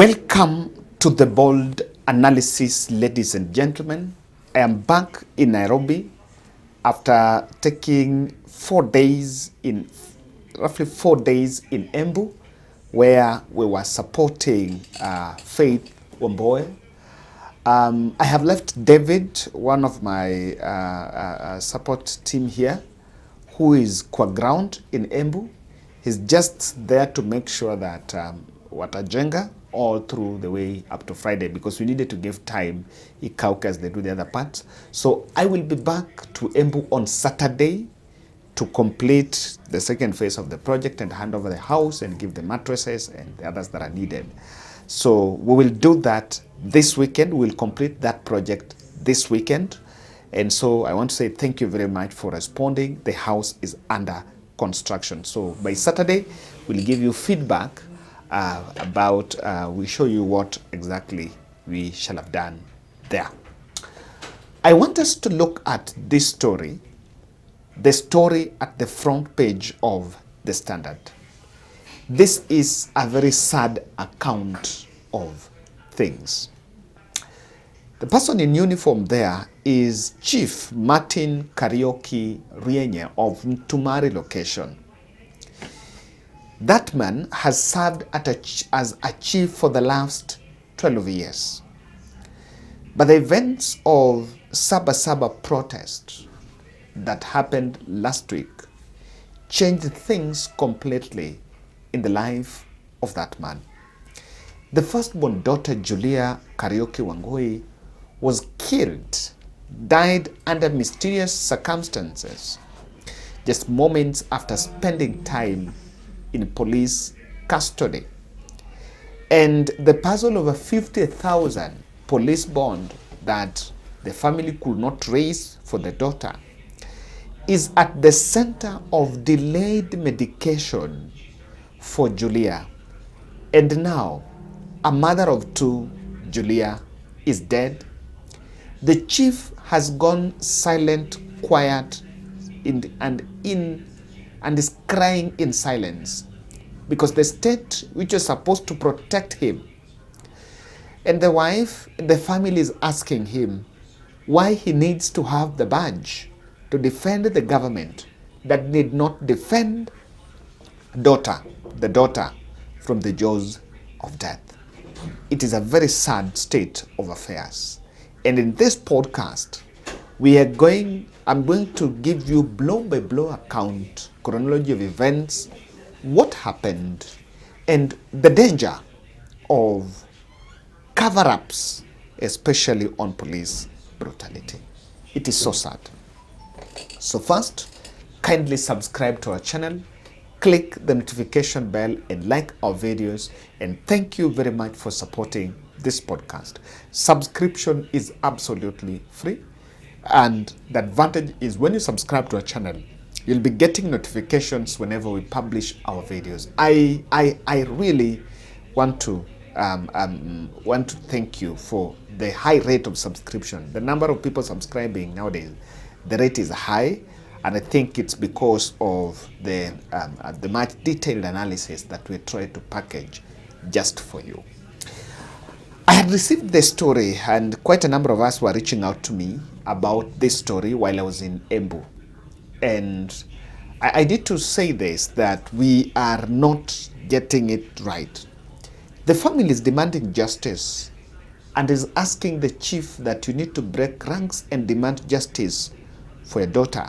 Welcome to the bold analysis, ladies and gentlemen. I am back in Nairobi after taking roughly 4 days in Embu, where we were supporting Faith Wamboe. I have left David, one of my support team here, who is qua ground in Embu. He's just there to make sure that Watajenga all through the way up to Friday, because we needed to give time Ikauka as they do the other parts. So I will be back to Embu on Saturday to complete the second phase of the project and hand over the house and give the mattresses and the others that are needed. So we will do that this weekend. We'll complete that project this weekend. And so I want to say thank you very much for responding. The house is under construction. So by Saturday, we'll give you feedback we'll show you what exactly we shall have done there. I want us to look at this story, the story at the front page of the Standard. This is a very sad account of things. The person in uniform there is Chief Martin Karaoke Rienye of Ntumari location. That man has served as a chief for the last 12 years. But the events of Sabasaba protest that happened last week changed things completely in the life of that man. The firstborn daughter, Julia Karaoke Wangui, was killed, died under mysterious circumstances, just moments after spending time in police custody. And the puzzle of a 50,000 police bond that the family could not raise for the daughter is at the center of delayed medication for Julia. And now, a mother of two, Julia, is dead. The chief has gone silent, quiet, and is crying in silence because the state, which is supposed to protect him, and the wife, the family is asking him why he needs to have the badge to defend the government that did not defend the daughter from the jaws of death. It is a very sad state of affairs. And in this podcast, I'm going to give you blow-by-blow account, chronology of events, what happened, and the danger of cover-ups, especially on police brutality. It is so sad. So first, kindly subscribe to our channel, click the notification bell, and like our videos. And thank you very much for supporting this podcast. Subscription is absolutely free. And the advantage is when you subscribe to our channel, you'll be getting notifications whenever we publish our videos. I really want to thank you for the high rate of subscription. The number of people subscribing nowadays, the rate is high, and I think it's because of the much detailed analysis that we try to package just for you. I had received this story, and quite a number of us were reaching out to me about this story while I was in Embu. And I need to say this, that we are not getting it right. The family is demanding justice and is asking the chief that you need to break ranks and demand justice for your daughter.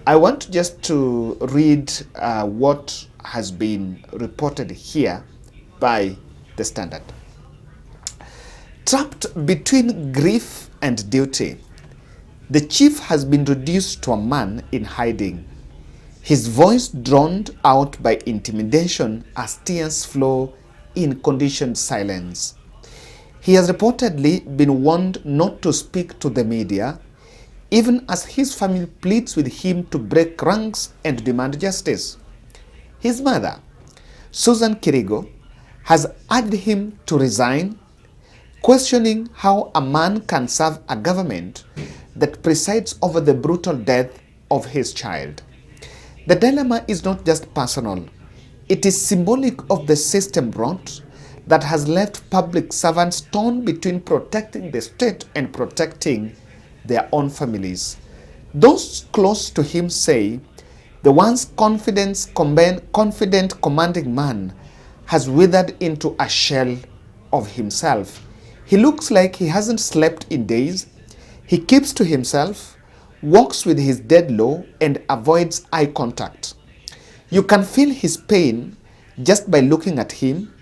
I want just to read what has been reported here by the Standard. Trapped between grief and duty, the chief has been reduced to a man in hiding, his voice drowned out by intimidation as tears flow in conditioned silence. He has reportedly been warned not to speak to the media, even as his family pleads with him to break ranks and demand justice. His mother, Susan Kirigo, has urged him to resign, questioning how a man can serve a government that presides over the brutal death of his child. The dilemma is not just personal. It is symbolic of the system rot, that has left public servants torn between protecting the state and protecting their own families. Those close to him say the once confident commanding man has withered into a shell of himself. He looks like he hasn't slept in days. He keeps to himself, walks with his head low, and avoids eye contact. You can feel his pain just by looking at him.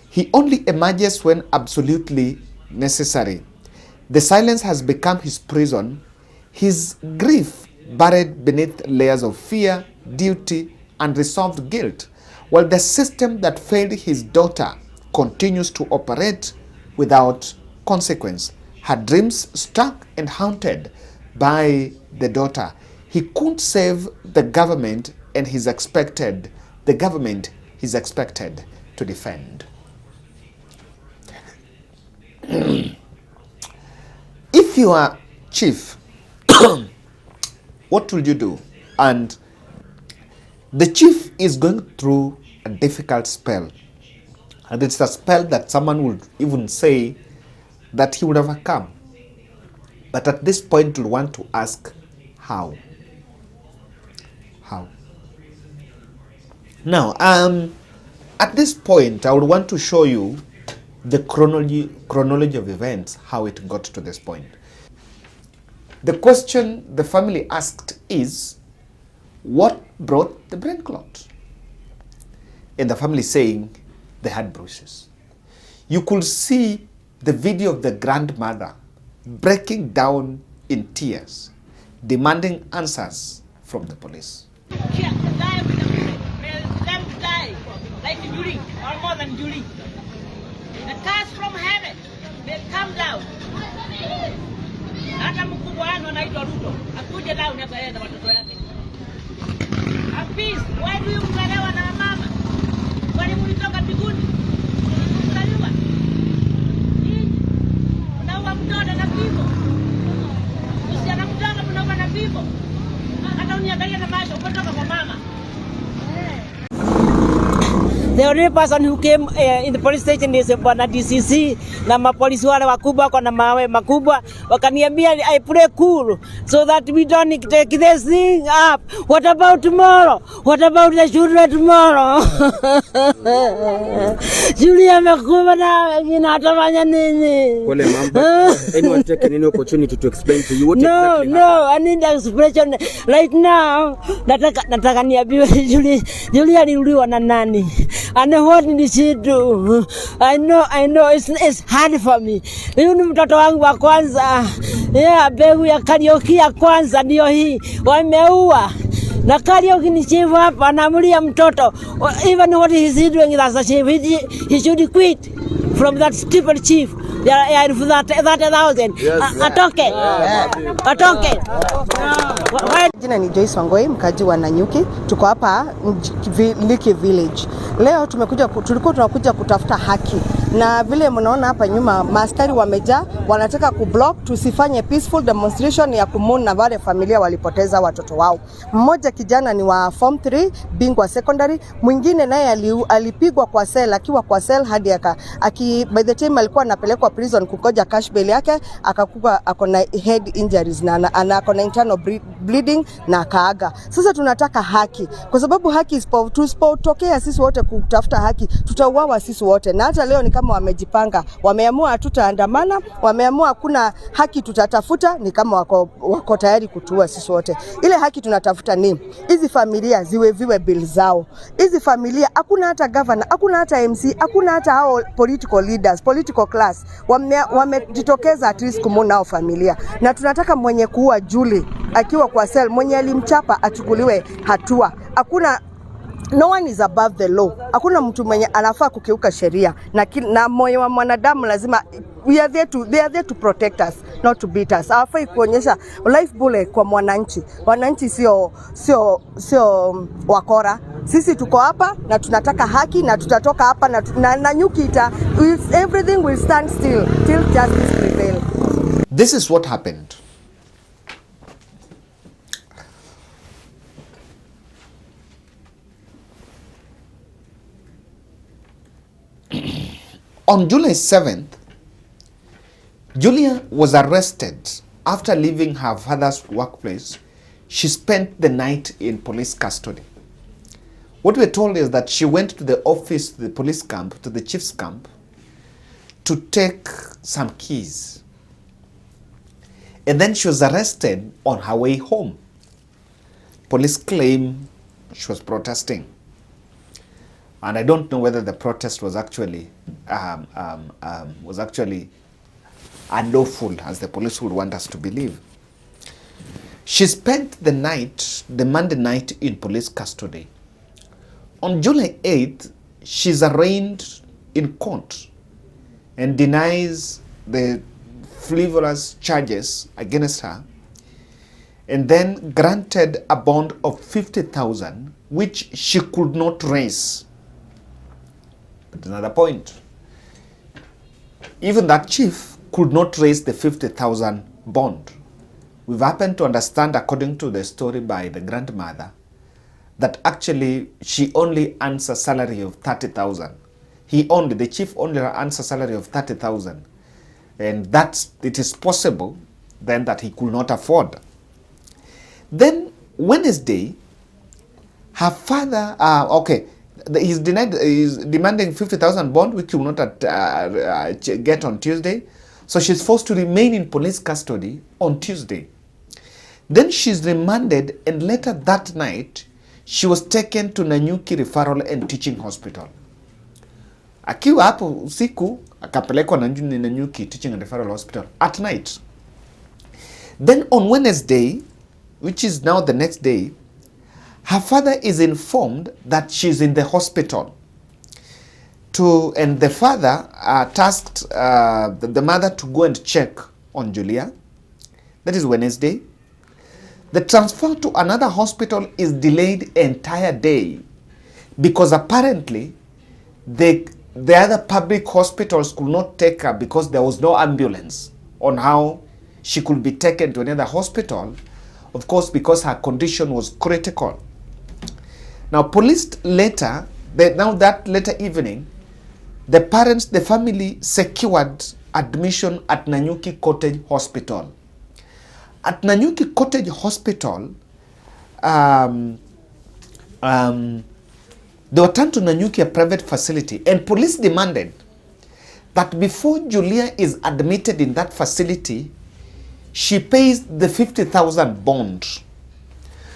He only emerges when absolutely necessary. The silence has become his prison, his grief buried beneath layers of fear, duty, and resolved guilt, while the system that failed his daughter continues to operate without consequence. Her dreams struck and haunted by the daughter. He couldn't save the government, and the government is expected to defend. If you are chief, what will you do? And the chief is going through a difficult spell. And it's a spell that someone would even say that he would overcome. But at this point, you'll want to ask, how? How? Now, at this point, I would want to show you the chronology of events, how it got to this point. The question the family asked is, what brought the brain clot? And the family saying they had bruises. You could see the video of the grandmother breaking down in tears, demanding answers from the police. Like Julie, or more than Julie. The cars from heaven, they come down. Hata mkubwa wangu anaitwa Ruto, akuje down hapa yeye na watoto wake. Apis, why do you mzaliwa na mama? Kwani mlitoka mbinguni? Mzaliwa. Unaua mtoto na vivo. Usiana mtoto mnaua na vivo. Hata uniangalia na macho kutoka kwa mama. The only person who came in the police station is bwana DCC na mapolisi wale wakubwa kwa na mawe makubwa wakaniambia I play cool so that we don't take this thing up. What about tomorrow? What about the children tomorrow? Julia amekuwa na wengine atafanya nini? Pole mama. Anyone take any opportunity to explain to you what exactly happened? No, I need explanation right now. Nataka niambiwe Julia aliuliwa na nani? And what did she do? I know, it's hard for me. Huyu ni mtoto wangu wa kwanza. Yeah, begu ya Karaoke ya kwanza ndio hii. Wameua. Na Karaoke ni chief hapa anamulia mtoto. Even what is he doing as a chief? He should quit from that stupid chief. Yeah, for that 1,000. Yes, atoke. Atoke. Jina ni Joyce Wangoi, mkaji wa Nanyuki. Tuko hapa Liki Village. Leo tulikuwa tunakuja kutafuta haki. Na vile mnaona hapa nyuma maaskari wamejaa, wanataka kublock tusifanye peaceful demonstration ya kumuna na wale familia walipoteza watoto wao. Mmoja kijana ni wa form 3 bingwa secondary, mwingine naye alipigwa kwa cell, akiwa kwa cell hadi by the time alikuwa anapelekwa prison kukoja cash bail yake, akakuwa akona head injuries na akona internal bleeding na akaaga. Sasa tunataka haki, kwa sababu haki tusipotokea sisi wote kutafuta haki tutauawa sisi wote. Na hata leo ni kama wamejipanga, wameamua hatutaandamana, wameamua hakuna haki tutatafuta, ni kama wako tayari kutuua sisi wote. Ile haki tunatafuta ni hizi familia ziweviwe bill zao. Hizi familia hakuna hata governor, hakuna hata MC, hakuna hata hao political leaders, political class wamejitokeza at least kumona hao familia. Na tunataka mwenye kuua Julie akiwa kwa cell, mwenye alimchapa achukuliwe hatua. Hakuna, no one is above the law. Hakuna mtu mwenye anafaa kukiuka sheria, na moyo wa mwanadamu lazima they are there to protect us, not to beat us. Hawafai kuonyesha life bullet kwa mwananchi. Wananchi sio wakora. Sisi tuko hapa na tunataka haki, na tutatoka hapa na Nanyuki everything will stand still till justice prevails. This is what happened. On July 7th, Julia was arrested after leaving her father's workplace. She spent the night in police custody. What we're told is that she went to the office, the police camp, to the chief's camp, to take some keys. And then she was arrested on her way home. Police claim she was protesting. And I don't know whether the protest was actually unlawful, as the police would want us to believe. She spent the night, the Monday night, in police custody. On July 8th, she's arraigned in court and denies the frivolous charges against her, and then granted a bond of 50,000, which she could not raise. That's another point. Even that chief could not raise the 50,000 bond. We've happened to understand, according to the story by the grandmother, that actually she only earns a salary of 30,000. The chief only earns a salary of 30,000. And it is possible then that he could not afford. Then Wednesday, her father, he's demanding 50,000 bond, which he will not get on Tuesday. So she's forced to remain in police custody on Tuesday. Then she's remanded, and later that night, she was taken to Nanyuki Referral and Teaching Hospital. Akiwa hapo usiku, akapelekwa Nanyuki Teaching and Referral Hospital at night. Then on Wednesday, which is now the next day, her father is informed that she's in the hospital. And the father tasked the mother to go and check on Julia. That is Wednesday. The transfer to another hospital is delayed entire day because apparently the other public hospitals could not take her because there was no ambulance on how she could be taken to another hospital, of course, because her condition was critical. Now, police later, that later evening, the family secured admission at Nanyuki Cottage Hospital. At Nanyuki Cottage Hospital, they were turned to Nanyuki, a private facility, and police demanded that before Julia is admitted in that facility, she pays the 50,000 bond.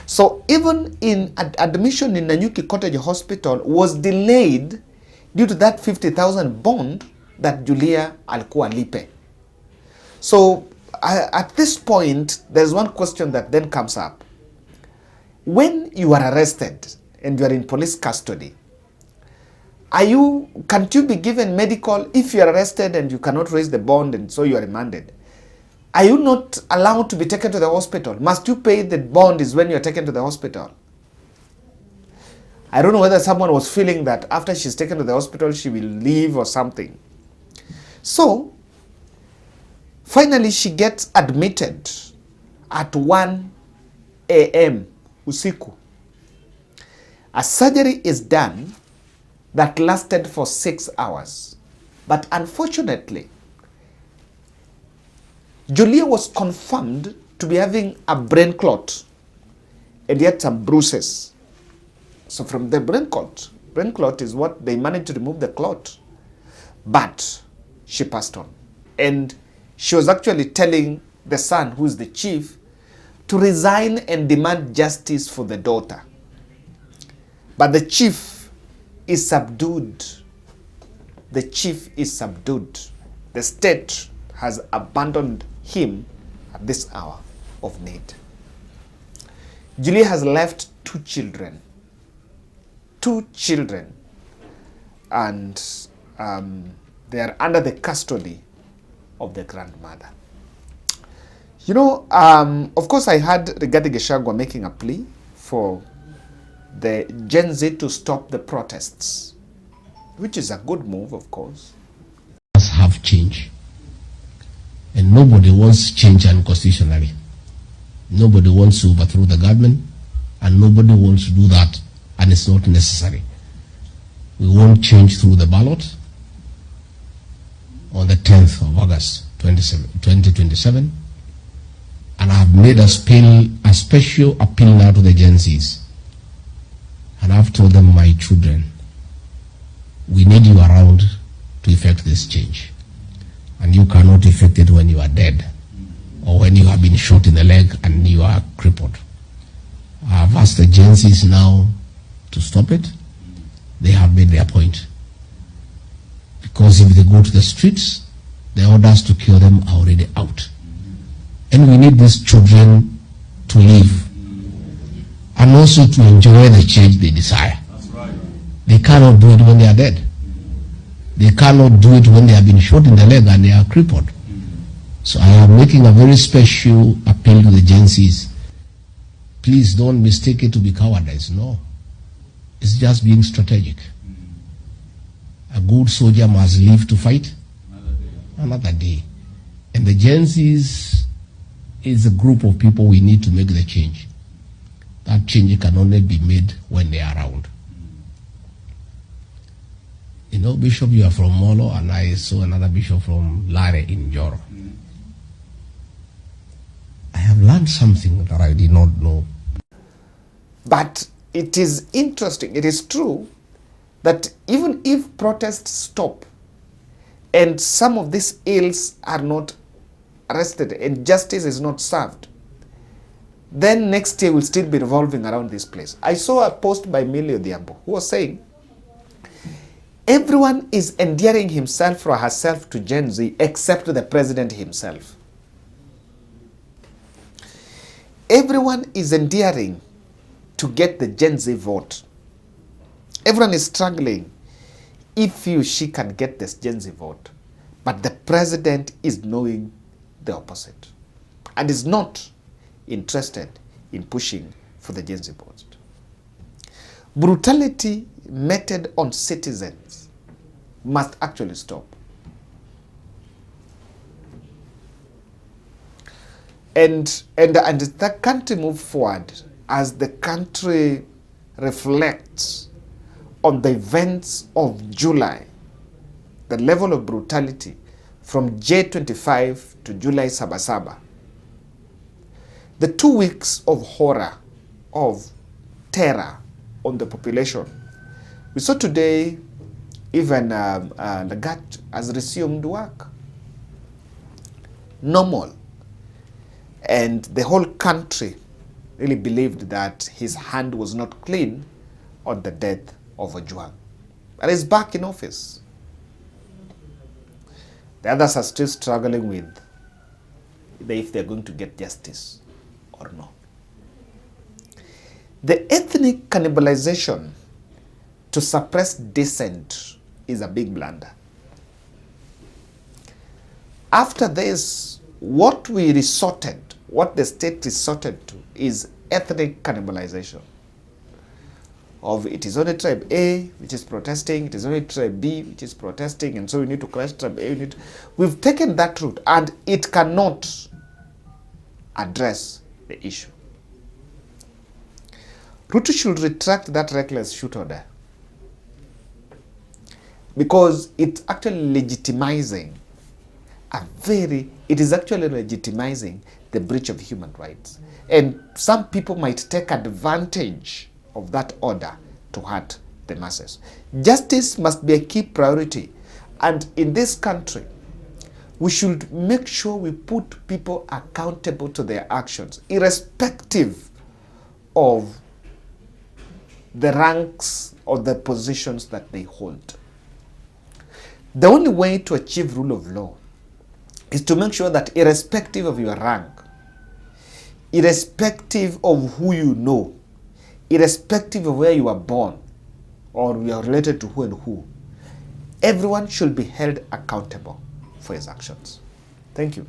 So even in admission in Nanyuki Cottage Hospital was delayed due to that 50,000 bond that Julia alikuwa lipe. So at this point, there's one question that then comes up. When you are arrested and you are in police custody, can't you be given medical if you are arrested and you cannot raise the bond and so you are remanded? Are you not allowed to be taken to the hospital? Must you pay the bond is when you are taken to the hospital? I don't know whether someone was feeling that after she's taken to the hospital, she will leave or something. So, finally, she gets admitted at 1 a.m. usiku. A surgery is done that lasted for 6 hours. But unfortunately, Julia was confirmed to be having a brain clot and yet some bruises. So from the brain clot is what they managed to remove the clot. But she passed on. And she was actually telling the son, who is the chief, to resign and demand justice for the daughter. But the chief is subdued. The chief is subdued. The state has abandoned him at this hour of need. Julia has left 2 children. 2 children. And they are under the custody of the grandmother. You know, of course, I heard Rigathi Gachagua making a plea for the Gen Z to stop the protests, which is a good move, of course. Have change, and nobody wants change unconstitutionally. Nobody wants to overthrow the government, and nobody wants to do that, and it's not necessary. We want change through the ballot, on the 10th of August 2027, and I have made a special appeal now to the Gen Zs. And I've told them, my children, we need you around to effect this change. And you cannot effect it when you are dead, or when you have been shot in the leg and you are crippled. I've asked the Gen Zs now to stop it. They have made their point. Because if they go to the streets, the orders to kill them are already out. And we need these children to live and also to enjoy the change they desire. Right. They cannot do it when they are dead. They cannot do it when they have been shot in the leg and they are crippled. So I am making a very special appeal to the Gen Zs. Please don't mistake it to be cowardice. No. It's just being strategic. A good soldier must live to fight another day. And the Gen Zs is a group of people we need to make the change. That change can only be made when they are around. You know, Bishop, you are from Molo, and I saw another bishop from Lare in Joro. I have learned something that I did not know. But it is interesting, it is true, that even if protests stop and some of these ills are not arrested and justice is not served, then next year will still be revolving around this place. I saw a post by Millie Odhiambo who was saying, everyone is endearing himself or herself to Gen Z except the president himself. Everyone is endearing to get the Gen Z vote. Everyone is struggling if she can get this Gen Z vote. But the president is knowing the opposite and is not interested in pushing for the Gen Z vote. Brutality meted on citizens must actually stop. And the country move forward as the country reflects on the events of July, the level of brutality from J25 to July Sabasaba. The 2 weeks of horror, of terror on the population. We saw today even Lagat has resumed work. Normal. And the whole country really believed that his hand was not clean on the death of Ojwang. But he's back in office. The others are still struggling with if they're going to get justice or not. The ethnic cannibalization to suppress dissent is a big blunder. After this, what the state resorted to is ethnic cannibalization. Of it is only tribe A which is protesting, it is only tribe B which is protesting, and so we need to crush tribe A. We've taken that route and it cannot address the issue. Ruto should retract that reckless shoot order because it's actually legitimizing it is actually legitimizing the breach of human rights. And some people might take advantage of that order to hurt the masses. Justice must be a key priority. And in this country, we should make sure we put people accountable to their actions, irrespective of the ranks or the positions that they hold. The only way to achieve rule of law is to make sure that irrespective of your rank, irrespective of who you know, irrespective of where you were born or you are related to who and who, everyone should be held accountable for his actions. Thank you.